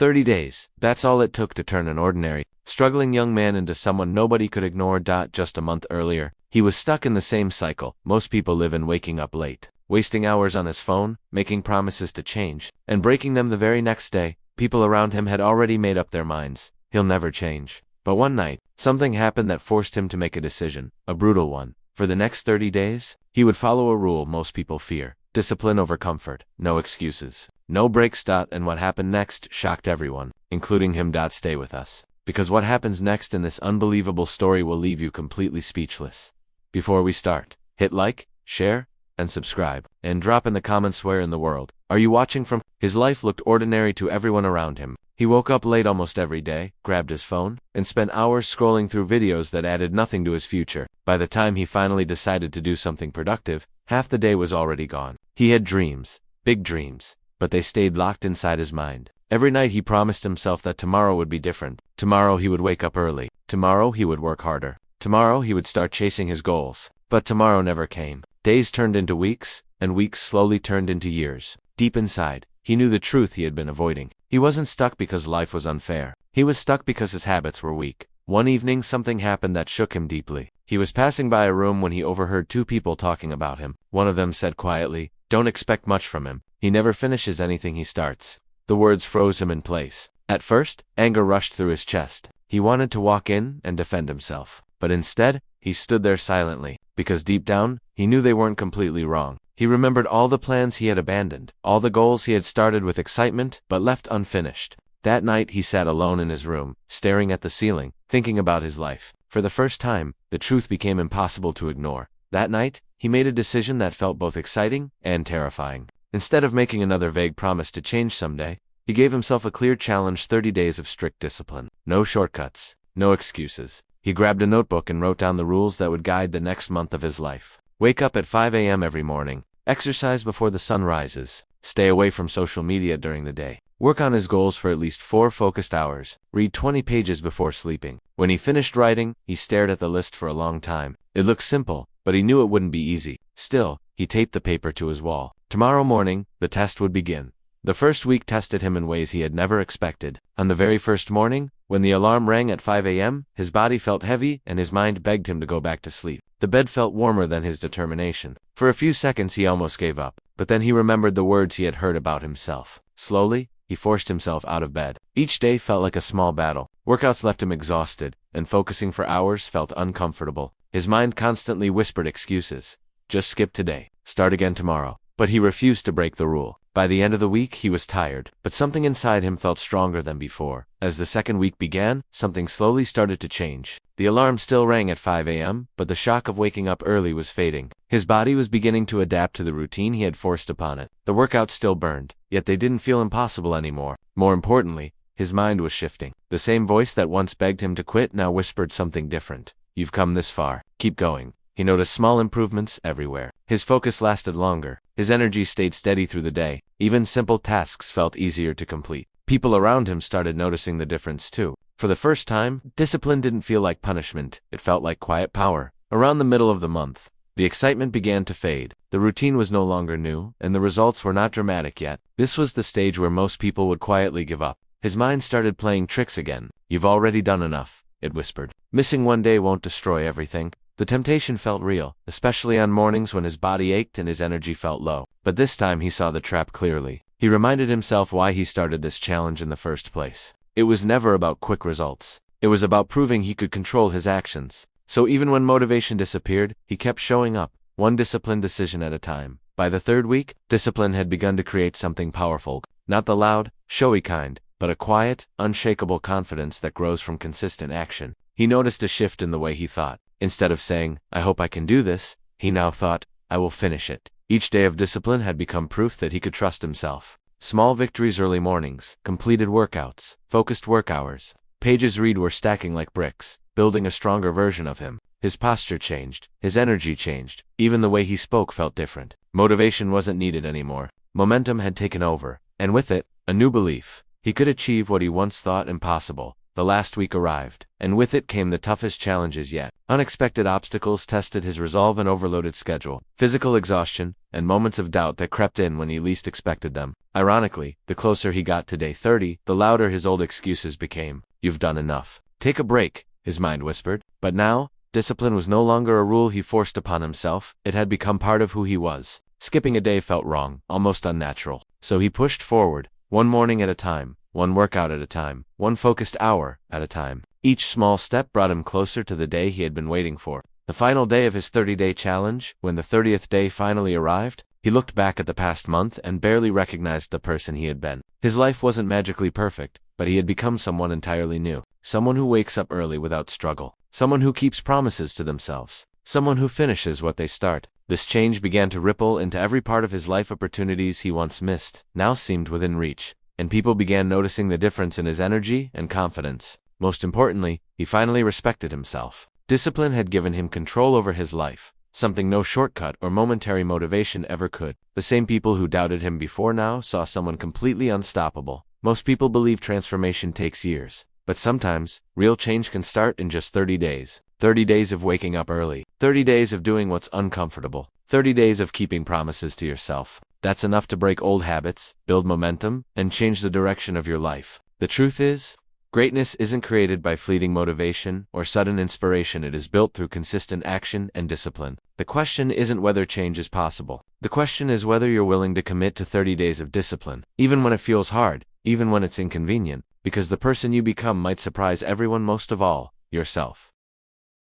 30 days. That's all it took to turn an ordinary, struggling young man into someone nobody could ignore. Just a month earlier, he was stuck in the same cycle most people live in, waking up late, wasting hours on his phone, making promises to change, and breaking them the very next day. People around him had already made up their minds. He'll never change. But one night, something happened that forced him to make a decision, a brutal one. For the next 30 days, he would follow a rule most people fear: discipline over comfort, no excuses, no breaks. And what happened next shocked everyone, including him. Stay with us, because what happens next in this unbelievable story will leave you completely speechless. Before we start, hit like, share, and subscribe, and drop in the comments where in the world are you watching from. His life looked ordinary to everyone around him. He woke up late almost every day, grabbed his phone, and spent hours scrolling through videos that added nothing to his future. By the time he finally decided to do something productive, half the day was already gone. He had dreams, big dreams, but they stayed locked inside his mind. Every night he promised himself that tomorrow would be different. Tomorrow he would wake up early. Tomorrow he would work harder. Tomorrow he would start chasing his goals. But tomorrow never came. Days turned into weeks, and weeks slowly turned into years. Deep inside, he knew the truth he had been avoiding. He wasn't stuck because life was unfair. He was stuck because his habits were weak. One evening something happened that shook him deeply. He was passing by a room when he overheard two people talking about him. One of them said quietly, "Don't expect much from him. He never finishes anything he starts." The words froze him in place. At first, anger rushed through his chest. He wanted to walk in and defend himself. But instead, he stood there silently, because deep down, he knew they weren't completely wrong. He remembered all the plans he had abandoned, all the goals he had started with excitement but left unfinished. That night he sat alone in his room, staring at the ceiling, thinking about his life. For the first time, the truth became impossible to ignore. That night, he made a decision that felt both exciting and terrifying. Instead of making another vague promise to change someday, he gave himself a clear challenge: 30 days of strict discipline. No shortcuts, no excuses. He grabbed a notebook and wrote down the rules that would guide the next month of his life. Wake up at 5 a.m. every morning. Exercise before the sun rises. Stay away from social media during the day. Work on his goals for at least 4 focused hours. Read 20 pages before sleeping. When he finished writing, he stared at the list for a long time. It looked simple, but he knew it wouldn't be easy. Still, he taped the paper to his wall. Tomorrow morning, the test would begin. The first week tested him in ways he had never expected. On the very first morning, when the alarm rang at 5 a.m., his body felt heavy and his mind begged him to go back to sleep. The bed felt warmer than his determination. For a few seconds he almost gave up, but then he remembered the words he had heard about himself. Slowly, he forced himself out of bed. Each day felt like a small battle. Workouts left him exhausted, and focusing for hours felt uncomfortable. His mind constantly whispered excuses. Just skip today. Start again tomorrow. But he refused to break the rule. By the end of the week, he was tired, but something inside him felt stronger than before. As the second week began, something slowly started to change. The alarm still rang at 5 a.m., but the shock of waking up early was fading. His body was beginning to adapt to the routine he had forced upon it. The workouts still burned, yet they didn't feel impossible anymore. More importantly, his mind was shifting. The same voice that once begged him to quit now whispered something different. "You've come this far. Keep going." He noticed small improvements everywhere. His focus lasted longer. His energy stayed steady through the day. Even simple tasks felt easier to complete. People around him started noticing the difference too. For the first time, discipline didn't feel like punishment. It felt like quiet power. Around the middle of the month, the excitement began to fade. The routine was no longer new, and the results were not dramatic yet. This was the stage where most people would quietly give up. His mind started playing tricks again. "You've already done enough," it whispered. "Missing one day won't destroy everything." The temptation felt real, especially on mornings when his body ached and his energy felt low. But this time he saw the trap clearly. He reminded himself why he started this challenge in the first place. It was never about quick results. It was about proving he could control his actions. So even when motivation disappeared, he kept showing up, one disciplined decision at a time. By the third week, discipline had begun to create something powerful. Not the loud, showy kind, but a quiet, unshakable confidence that grows from consistent action. He noticed a shift in the way he thought. Instead of saying, "I hope I can do this," he now thought, "I will finish it." Each day of discipline had become proof that he could trust himself. Small victories: early mornings, completed workouts, focused work hours, pages read were stacking like bricks, building a stronger version of him. His posture changed, his energy changed, even the way he spoke felt different. Motivation wasn't needed anymore. Momentum had taken over, and with it, a new belief. He could achieve what he once thought impossible. The last week arrived, and with it came the toughest challenges yet. Unexpected obstacles tested his resolve and overloaded schedule, physical exhaustion, and moments of doubt that crept in when he least expected them. Ironically, the closer he got to day 30, the louder his old excuses became. "You've done enough. Take a break," his mind whispered. But now, discipline was no longer a rule he forced upon himself. It had become part of who he was. Skipping a day felt wrong, almost unnatural. So he pushed forward, one morning at a time, one workout at a time, one focused hour at a time. Each small step brought him closer to the day he had been waiting for. The final day of his 30-day challenge, when the 30th day finally arrived, he looked back at the past month and barely recognized the person he had been. His life wasn't magically perfect, but he had become someone entirely new. Someone who wakes up early without struggle. Someone who keeps promises to themselves. Someone who finishes what they start. This change began to ripple into every part of his life. Opportunities he once missed now seemed within reach, and people began noticing the difference in his energy and confidence. Most importantly, he finally respected himself. Discipline had given him control over his life, something no shortcut or momentary motivation ever could. The same people who doubted him before now saw someone completely unstoppable. Most people believe transformation takes years, but sometimes, real change can start in just 30 days. 30 days of waking up early. 30 days of doing what's uncomfortable. 30 days of keeping promises to yourself. That's enough to break old habits, build momentum, and change the direction of your life. The truth is, greatness isn't created by fleeting motivation or sudden inspiration. It is built through consistent action and discipline. The question isn't whether change is possible. The question is whether you're willing to commit to 30 days of discipline, even when it feels hard, even when it's inconvenient, because the person you become might surprise everyone, most of all, yourself.